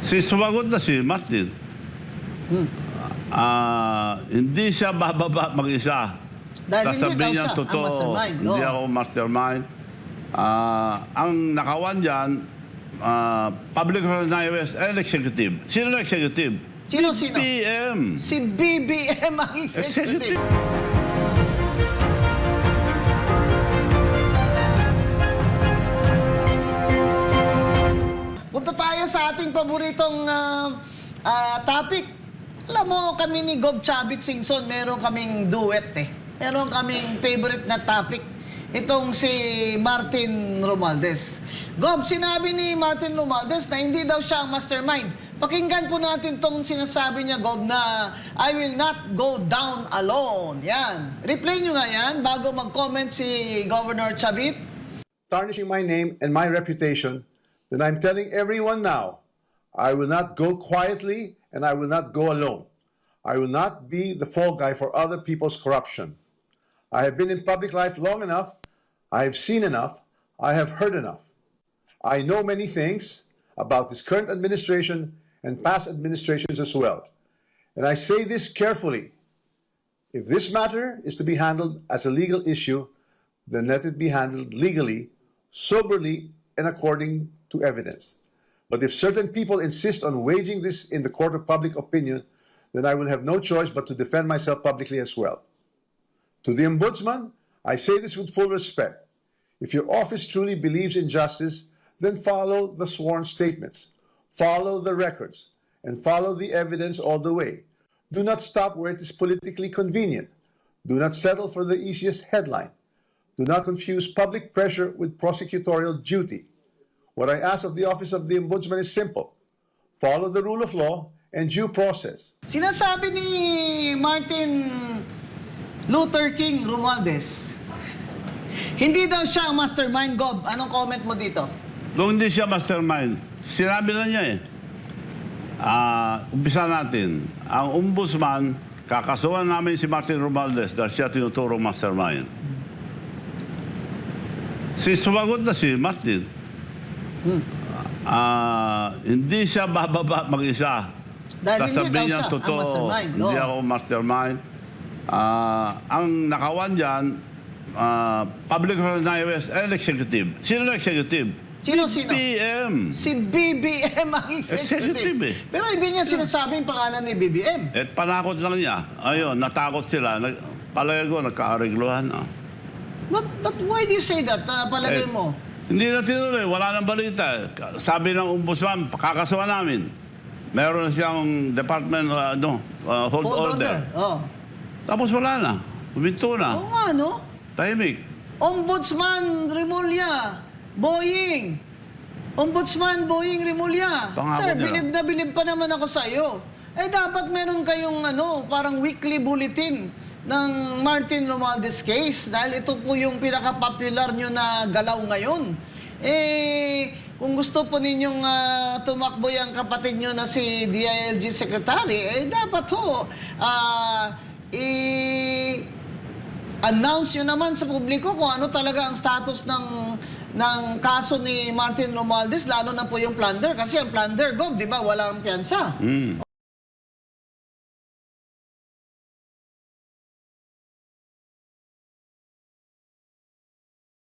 Sumagot na si Martin. Hindi siya bababa mag-isa. Dahil hindi daw Sasabihin niya siya ang totoo, mastermind. hindi ako mastermind. Ang nakawan dyan, public organizers and executive. Sino na executive? Sino? BBM. Si BBM ang executive. Punta tayo sa ating paboritong topic. Alam mo, kami ni Gob Chavit Singson, meron kaming duet eh. Meron kaming favorite na topic. Itong si Martin Romualdez. Gob, sinabi ni Martin Romualdez na hindi daw siya ang mastermind. Pakinggan po natin tong sinasabi niya, Gob, na I will not go down alone. Yan. Replay nyo nga yan bago mag-comment si Governor Chavit. Tarnishing my name and my reputation, then I'm telling everyone now, I will not go quietly and I will not go alone. I will not be the fall guy for other people's corruption. I have been in public life long enough. I have seen enough. I have heard enough. I know many things about this current administration and past administrations as well. And I say this carefully. If this matter is to be handled as a legal issue, then let it be handled legally, soberly, and according to evidence. But if certain people insist on waging this in the court of public opinion, then I will have no choice but to defend myself publicly as well. To the Ombudsman, I say this with full respect. If your office truly believes in justice, then follow the sworn statements, follow the records, and follow the evidence all the way. Do not stop where it is politically convenient. Do not settle for the easiest headline. Do not confuse public pressure with prosecutorial duty. What I ask of the Office of the Ombudsman is simple. Follow the rule of law and due process. Sinasabi ni Martin Luther King Romualdez, hindi daw siya ang mastermind, Gob. Anong comment mo dito? Kung hindi siya mastermind, sinabi na niya eh. Umpisa natin. Ang ombudsman, kakasuhan namin si Martin Romualdez dahil siya tinuturong mastermind. Sumagot na si Martin. Hindi siya bababa mag-isa. Dahil hindi daw Sasabihin niya siya ang totoo, mastermind. hindi ako mastermind. Ang nakawan dyan, public organizers and executive. Sino na executive? Sino? BBM. Si BBM ang executive. Executive eh. Pero hindi niya sinasabi yung pangalan ni BBM. Panakot lang niya. Ayun, natakot sila. Palagay ko, nagka-arigluhan. But why do you say that? Palagay mo? Hindi na tinuloy. Wala nang balita. Sabi ng ombudsman, kakasuhan namin. Meron siyang department, hold order. Oh. Tapos wala na. Huminto na. Oo nga, no? Tahimik. Ombudsman Remulla, Boying. Ombudsman Boying Remulla. Pangako Sir, niya. bilib pa naman ako sa iyo. Dapat meron kayong parang weekly bulletin ng Martin Romualdez case dahil ito po yung pinaka-popular nyo na galaw ngayon. Kung gusto po ninyong tumakbo yung kapatid nyo na si DILG Secretary, dapat i-announce nyo naman sa publiko kung ano talaga ang status ng kaso ni Martin Romualdez, lalo na po yung plunder. Kasi ang plunder, Gob, di ba, walang piyansa.